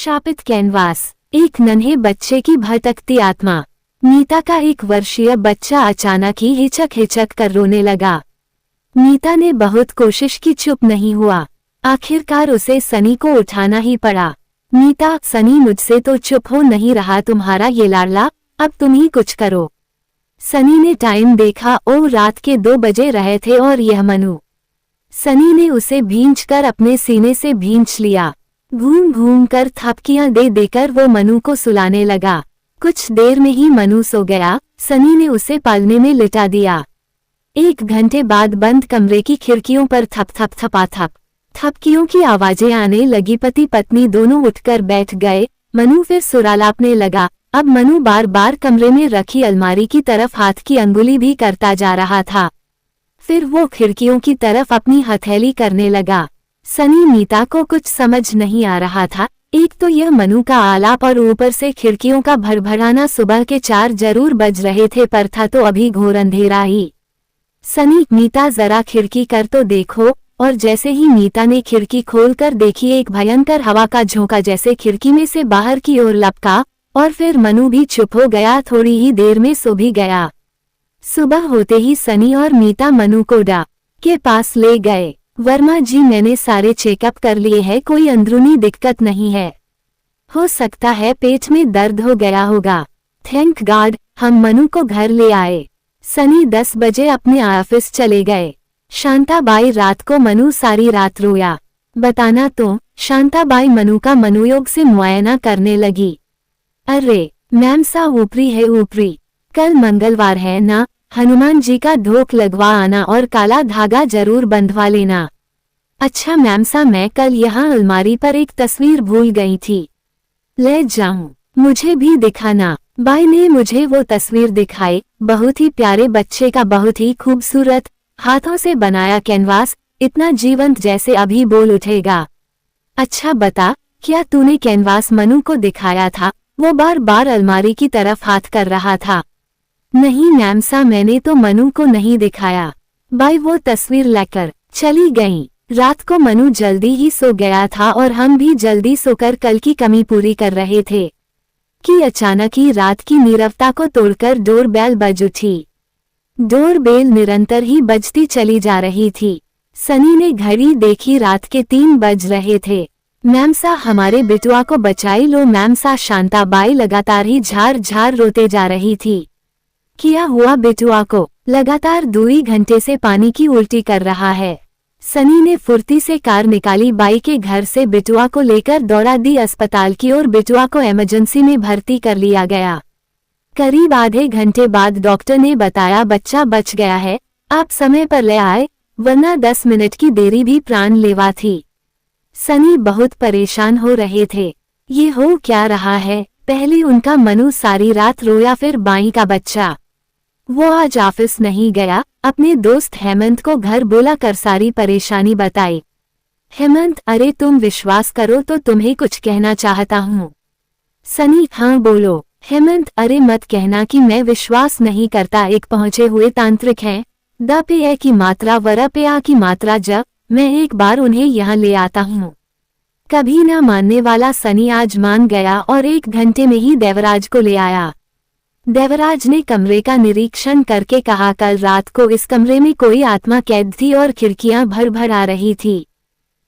अभिशापित canvas, एक नन्हे बच्चे की भटकती आत्मा। मीता का 1 वर्षीय बच्चा अचानक ही हिचक हिचक कर रोने लगा। मीता ने बहुत कोशिश की, चुप नहीं हुआ। आखिरकार उसे सनी को उठाना ही पड़ा। मीता, सनी मुझसे तो चुप हो नहीं रहा तुम्हारा ये लाडला, अब तुम ही कुछ करो। सनी ने टाइम देखा, रात के 2 बजे रहे थे और यह मनु। सनी ने उसे भींचकर अपने सीने से भींच लिया। घूम घूम कर थपकियां दे देकर वो मनु को सुलाने लगा। कुछ देर में ही मनु सो गया। सनी ने उसे पालने में लिटा दिया। 1 घंटे बाद बंद कमरे की खिड़कियों पर थप थप थपाथप थपकियों की आवाजें आने लगी। पति पत्नी दोनों उठकर बैठ गए। मनु फिर सुरालापने लगा। अब मनु बार बार कमरे में रखी अलमारी की तरफ हाथ की अंगुली भी करता जा रहा था। फिर वो खिड़कियों की तरफ अपनी हथेली करने लगा। सनी मीता को कुछ समझ नहीं आ रहा था। एक तो यह मनु का आलाप और ऊपर से खिड़कियों का भड़भड़ाना। सुबह के 4 जरूर बज रहे थे, पर था तो अभी घोर अंधेरा ही। सनी, मीता जरा खिड़की कर तो देखो। और जैसे ही मीता ने खिड़की खोलकर देखी, एक भयंकर हवा का झोंका जैसे खिड़की में से बाहर की ओर लपका और फिर मनु भी चुप हो गया। थोड़ी ही देर में सो भी गया। सुबह होते ही सनी और मीता मनु को डॉ के पास ले गए। वर्मा जी, मैंने सारे चेकअप कर लिए हैं, कोई अंदरूनी दिक्कत नहीं है। हो सकता है पेट में दर्द हो गया होगा। Thank God. हम मनु को घर ले आए। सनी 10 बजे अपने ऑफिस चले गए। शांताबाई, रात को मनु सारी रात रोया। बताना तो। शांताबाई मनु का मनोयोग से मुआयना करने लगी। अरे मैम सा ऊपरी है ऊपरी। कल मंगलवार है ना, हनुमान जी का ढोक लगवा आना और काला धागा जरूर बंधवा लेना। अच्छा मैम सा, मैं कल यहाँ अलमारी पर एक तस्वीर भूल गई थी, ले जाऊं? मुझे भी दिखाना। बाई ने मुझे वो तस्वीर दिखाई। बहुत ही प्यारे बच्चे का, बहुत ही खूबसूरत, हाथों से बनाया कैनवास, इतना जीवंत जैसे अभी बोल उठेगा। अच्छा बता, क्या तूने कैनवास मनु को दिखाया था? वो बार बार अलमारी की तरफ हाथ कर रहा था। नहीं मैम सा, मैंने तो मनु को नहीं दिखाया। बाई वो तस्वीर लेकर चली गई। रात को मनु जल्दी ही सो गया था और हम भी जल्दी सोकर कल की कमी पूरी कर रहे थे कि अचानक ही रात की नीरवता को तोड़कर डोरबेल बज उठी। डोरबेल निरंतर ही बजती चली जा रही थी। सनी ने घड़ी देखी, रात के 3 बज रहे थे। मैम सा, हमारे बिटुआ को बचाई लो मैम सा। शांताबाई लगातार ही झार झार रोते जा रही थी। क्या हुआ बिटुआ को? लगातार 2 घंटे से पानी की उल्टी कर रहा है। सनी ने फुर्ती से कार निकाली। बाई के घर से बिटुआ को लेकर दौड़ा दी अस्पताल की ओर। बिटुआ को इमरजेंसी में भर्ती कर लिया गया। करीब आधे घंटे बाद डॉक्टर ने बताया बच्चा बच गया है। आप समय पर ले आए, वरना 10 मिनट की देरी भी प्राणलेवा थी। सनी बहुत परेशान हो रहे थे। ये हो क्या रहा है? पहले उनका मनु सारी रात रोया, फिर बाई का बच्चा। वो आज ऑफिस नहीं गया। अपने दोस्त हेमंत को घर बुला कर सारी परेशानी बताई। हेमंत, अरे तुम विश्वास करो तो तुम्हें कुछ कहना चाहता हूँ। सनी, हाँ बोलो। हेमंत, अरे मत कहना कि मैं विश्वास नहीं करता। एक पहुंचे हुए तांत्रिक हैं। द पे ए की मात्रा वर पे आ की मात्रा ज। मैं एक बार उन्हें यहाँ ले आता हूँ। कभी ना मानने वाला सनी आज मान गया और 1 घंटे में ही देवराज को ले आया। देवराज ने कमरे का निरीक्षण करके कहा, कल रात को इस कमरे में कोई आत्मा कैद थी और खिड़कियां भर आ रही थी।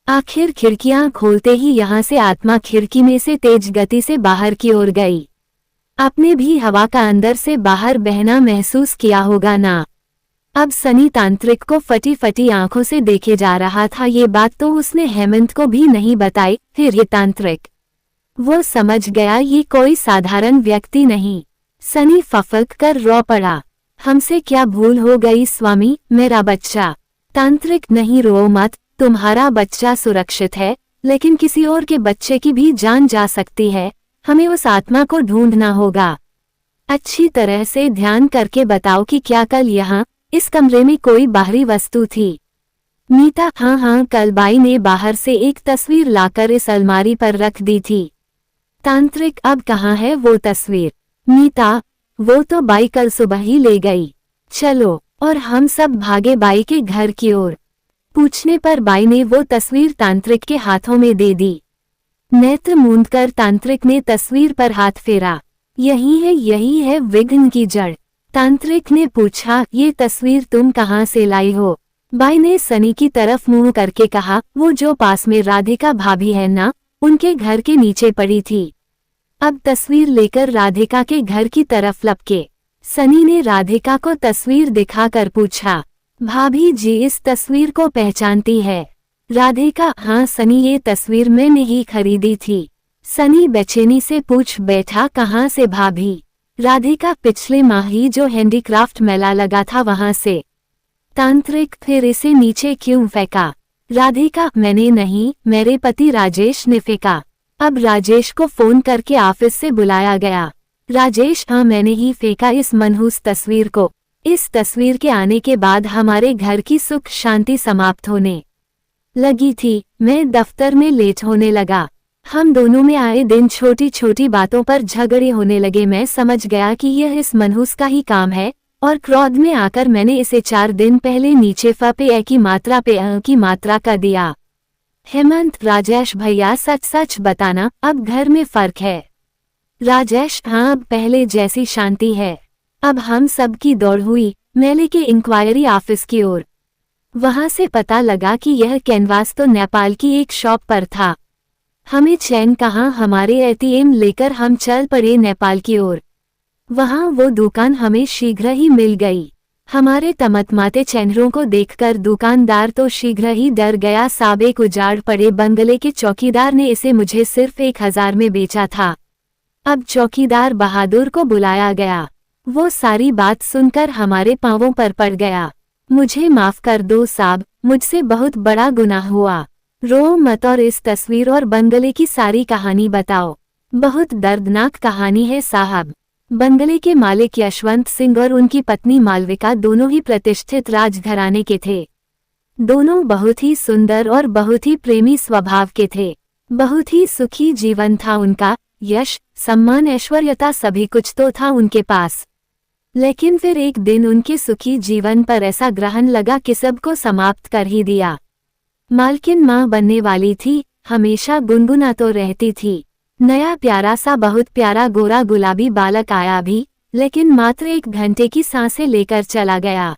आखिर खिड़कियां खोलते ही यहाँ से आत्मा खिड़की में से तेज गति से बाहर की ओर गई। आपने भी हवा का अंदर से बाहर बहना महसूस किया होगा ना? अब सनी तांत्रिक को फटी फटी आंखों से देखे जा रहा था। ये बात तो उसने हेमंत को भी नहीं बताई। फिर ये तांत्रिक, वो समझ गया ये कोई साधारण व्यक्ति नहीं। सनी फफक कर रो पड़ा। हमसे क्या भूल हो गई स्वामी, मेरा बच्चा। तांत्रिक, नहीं रो मत, तुम्हारा बच्चा सुरक्षित है, लेकिन किसी और के बच्चे की भी जान जा सकती है। हमें उस आत्मा को ढूंढना होगा। अच्छी तरह से ध्यान करके बताओ कि क्या कल यहाँ इस कमरे में कोई बाहरी वस्तु थी? मीता, हाँ, कल बाई ने बाहर से एक तस्वीर लाकर इस अलमारी पर रख दी थी। तांत्रिक, अब कहाँ है वो तस्वीर? मीता, वो तो बाई कल सुबह ही ले गई। चलो। और हम सब भागे बाई के घर की ओर। पूछने पर बाई ने वो तस्वीर तांत्रिक के हाथों में दे दी। नेत्र मूंदकर तांत्रिक ने तस्वीर पर हाथ फेरा। यही है विघ्न की जड़। तांत्रिक ने पूछा, ये तस्वीर तुम कहाँ से लाई हो? बाई ने सनी की तरफ मुंह करके कहा, वो जो पास में राधिका भाभी है ना, उनके घर के नीचे पड़ी थी। अब तस्वीर लेकर राधिका के घर की तरफ लपके। सनी ने राधिका को तस्वीर दिखाकर पूछा, भाभी जी इस तस्वीर को पहचानती है? राधिका, हाँ सनी, ये तस्वीर मैंने ही खरीदी थी। सनी बेचैनी से पूछ बैठा, कहाँ से भाभी? राधिका, पिछले माह ही जो हैंडीक्राफ्ट मेला लगा था वहां से। तांत्रिक, फिर इसे नीचे क्यों फेंका? राधिका, मैंने नहीं, मेरे पति राजेश ने फेंका। अब राजेश को फोन करके ऑफिस से बुलाया गया। राजेश, हाँ मैंने ही फेंका इस मनहूस तस्वीर को। इस तस्वीर के आने के बाद हमारे घर की सुख शांति समाप्त होने लगी थी। मैं दफ्तर में लेट होने लगा। हम दोनों में आए दिन छोटी छोटी बातों पर झगड़े होने लगे। मैं समझ गया कि यह इस मनहूस का ही काम है और क्रोध में आकर मैंने इसे 4 दिन पहले नीचे फ पे ए की मात्रा पे अ की मात्रा कर दिया। हेमंत, राजेश भैया सच सच बताना, अब घर में फर्क है? राजेश, हाँ अब पहले जैसी शांति है। अब हम सब की दौड़ हुई मेले के इंक्वायरी ऑफिस की ओर। वहां से पता लगा कि यह कैनवास तो नेपाल की एक शॉप पर था। हमें चैन कहाँ, हमारे एटीएम लेकर हम चल पड़े नेपाल की ओर। वहां वो दुकान हमें शीघ्र ही मिल गई। हमारे तमतमाते चेहरों को देखकर दुकानदार तो शीघ्र ही डर गया। साब एक उजाड़ पड़े बंगले के चौकीदार ने इसे मुझे सिर्फ 1000 में बेचा था। अब चौकीदार बहादुर को बुलाया गया। वो सारी बात सुनकर हमारे पांवों पर पड़ गया। मुझे माफ कर दो साहब, मुझसे बहुत बड़ा गुनाह हुआ। रो मत और इस तस्वीर और बंगले की सारी कहानी बताओ। बहुत दर्दनाक कहानी है साहब। बंगले के मालिक यशवंत सिंह और उनकी पत्नी मालविका दोनों ही प्रतिष्ठित राजघराने के थे। दोनों बहुत ही सुंदर और बहुत ही प्रेमी स्वभाव के थे। बहुत ही सुखी जीवन था उनका। यश, सम्मान, ऐश्वर्यता सभी कुछ तो था उनके पास। लेकिन फिर एक दिन उनके सुखी जीवन पर ऐसा ग्रहण लगा कि सबको समाप्त कर ही दिया। मालकिन माँ बनने वाली थी, हमेशा गुनगुना तो रहती थी। नया प्यारा सा बहुत प्यारा गोरा गुलाबी बालक आया भी, लेकिन मात्र 1 घंटे की सांसें लेकर चला गया।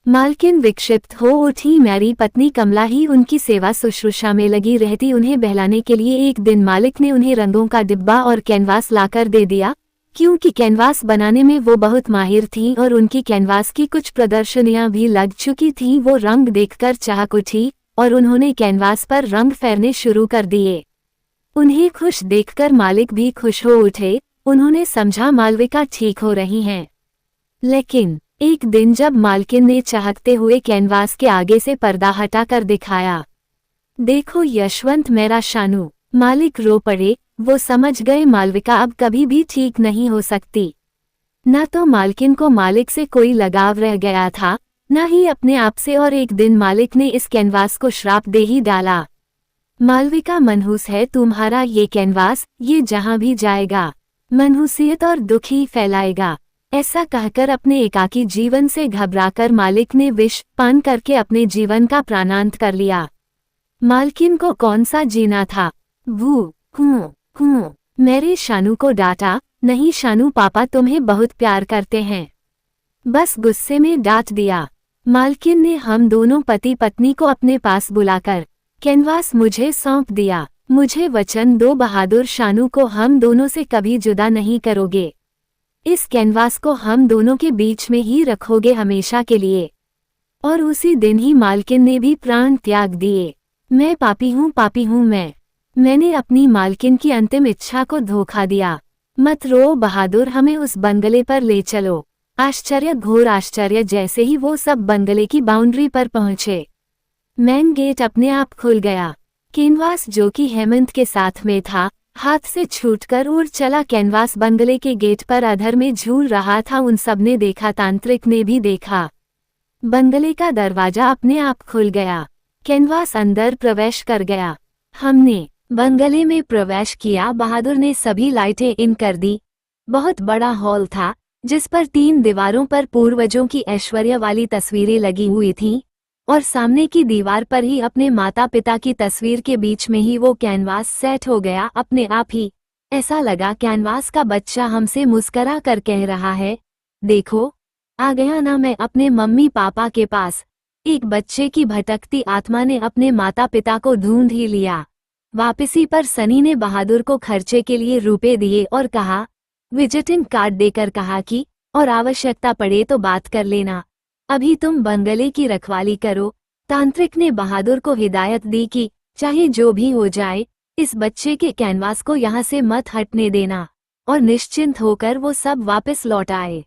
मालकिन विक्षिप्त हो उठी। मेरी पत्नी कमला ही उनकी सेवा शुश्रूषा में लगी रहती। उन्हें बहलाने के लिए एक दिन मालिक ने उन्हें रंगों का डिब्बा और कैनवास लाकर दे दिया, क्योंकि कैनवास बनाने में वो बहुत माहिर थी और उनकी कैनवास की कुछ प्रदर्शनियां भी लग चुकी थीं। वो रंग देखकर चहक उठी और उन्होंने कैनवास पर रंग फेरने शुरू कर दिए। उन्हें खुश देखकर मालिक भी खुश हो उठे। उन्होंने समझा मालविका ठीक हो रही हैं। लेकिन एक दिन जब मालकिन ने चहकते हुए कैनवास के आगे से पर्दा हटाकर दिखाया, देखो यशवंत मेरा शानू, मालिक रो पड़े। वो समझ गए मालविका अब कभी भी ठीक नहीं हो सकती। न तो मालकिन को मालिक से कोई लगाव रह गया था, न ही अपने आप से। और एक दिन मालिक ने इस कैनवास को श्राप दे ही डाला। मालविका, मनहूस है तुम्हारा ये कैनवास, ये जहां भी जाएगा मनहूसियत और दुख ही फैलाएगा। ऐसा कहकर अपने एकाकी जीवन से घबराकर मालिक ने विष पान करके अपने जीवन का प्राणांत कर लिया। मालकिन को कौन सा जीना था। भू हूँ मेरे शानू को डांटा। नहीं शानू, पापा तुम्हें बहुत प्यार करते हैं। बस गुस्से में डांट दिया। मालकिन ने हम दोनों पति पत्नी को अपने पास बुलाकर कैनवास मुझे सौंप दिया। मुझे वचन दो बहादुर शानू को हम दोनों से कभी जुदा नहीं करोगे। इस कैनवास को हम दोनों के बीच में ही रखोगे हमेशा के लिए। और उसी दिन ही मालकिन ने भी प्राण त्याग दिए। मैं पापी हूँ मैंने अपनी मालकिन की अंतिम इच्छा को धोखा दिया। मत रो बहादुर, हमें उस बंगले पर ले चलो। आश्चर्य, घोर आश्चर्य। जैसे ही वो सब बंगले की बाउंड्री पर पहुंचे, मेन गेट अपने आप खुल गया। कैनवास जो कि हेमंत के साथ में था, हाथ से छूटकर उड़ चला। कैनवास बंगले के गेट पर अधर में झूल रहा था। उन सब ने देखा, तांत्रिक ने भी देखा। बंगले का दरवाजा अपने आप खुल गया। कैनवास अंदर प्रवेश कर गया। हमने बंगले में प्रवेश किया। बहादुर ने सभी लाइटें इन कर दी। बहुत बड़ा हॉल था, जिस पर 3 दीवारों पर पूर्वजों की ऐश्वर्य वाली तस्वीरें लगी हुई थीं और सामने की दीवार पर ही अपने माता पिता की तस्वीर के बीच में ही वो कैनवास सेट हो गया अपने आप ही। ऐसा लगा कैनवास का बच्चा हमसे मुस्करा कर कह रहा है, देखो, आ गया ना मैं अपने मम्मी पापा के पास। एक बच्चे की भटकती आत्मा ने अपने माता पिता को ढूंढ ही लिया। वापसी पर सनी ने बहादुर को खर्चे के लिए रुपए दिए और कहा, विजिटिंग कार्ड देकर कहा कि और आवश्यकता पड़े तो बात कर लेना, अभी तुम बंगले की रखवाली करो। तांत्रिक ने बहादुर को हिदायत दी कि चाहे जो भी हो जाए, इस बच्चे के कैनवास को यहाँ से मत हटने देना, और निश्चिंत होकर वो सब वापस लौट आए।